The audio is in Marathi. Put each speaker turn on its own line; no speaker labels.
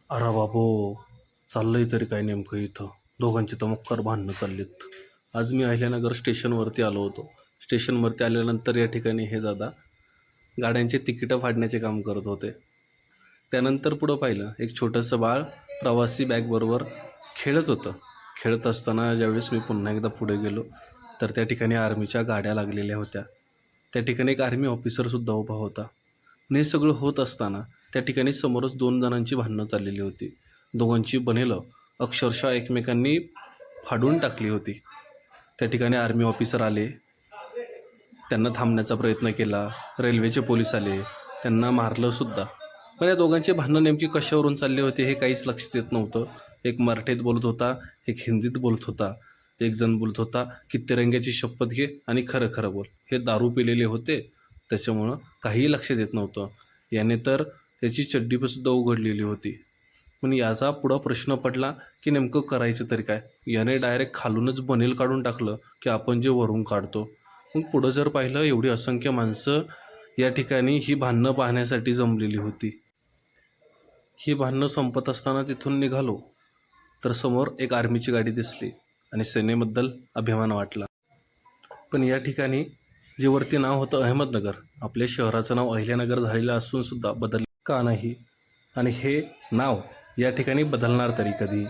अरे बाबो, चाललंय तरी काय नेमकं इथं. दोघांची तर मक्कर भांडणं चाललीत. आज मी अहिल्यानगर स्टेशनवरती आलो होतो. स्टेशनवरती आल्यानंतर या ठिकाणी हे दादा गाड्यांचे तिकीटं फाडण्याचे काम करत होते. त्यानंतर पुढं पाहिलं, एक छोटंसं बाळ प्रवासी बॅगबरोबर खेळत होतं. खेळत असताना ज्यावेळेस मी पुन्हा एकदा पुढे गेलो, तर त्या ठिकाणी आर्मीच्या गाड्या लागलेल्या होत्या. त्या ठिकाणी एक आर्मी ऑफिसरसुद्धा उभा होता. आणि हे सगळं होत असताना त्या ठिकाणी समोरच 2 जणांची भांडणं चाललेली होती. दोघांची बनेलं अक्षरशः एकमेकांनी फाडून टाकली होती. त्या ठिकाणी आर्मी ऑफिसर आले, त्यांना थांबण्याचा प्रयत्न केला. रेल्वेचे पोलीस आले, त्यांना मारलंसुद्धा. पण या दोघांची भांडणं नेमकी कशावरून चालली होती हे काहीच लक्षात येत नव्हतं. एक मराठीत बोलत होता, एक हिंदीत बोलत होता. एक जण बोलत होता की तिरंग्याची शपथ घे आणि खरं खरं बोल. हे दारू पिलेले होते, त्याच्यामुळं काहीही लक्षात येत नव्हतं. याने तर त्याची चड्डीसुद्धा उघडलेली होती. पण याचा पुढं प्रश्न पडला की नेमकं करायचं तरी काय. याने डायरेक्ट खालूनच बनेल काढून टाकलं की आपण जे वरून काढतो. मग पुढं जर पाहिलं, एवढी असंख्य माणसं या ठिकाणी ही भांडणं पाहण्यासाठी जमलेली होती. ही भांडणं संपत असताना तिथून निघालो, तर समोर एक आर्मीची गाडी दिसली आणि सेनेबद्दल अभिमान वाटला. पण या ठिकाणी जे वरती नाव होतं अहमदनगर, आपल्या शहराचं नाव अहिल्यानगर झालेलं असूनसुद्धा बदल का नाही? आणि हे नाव या ठिकाणी बदलणार तरी कधी?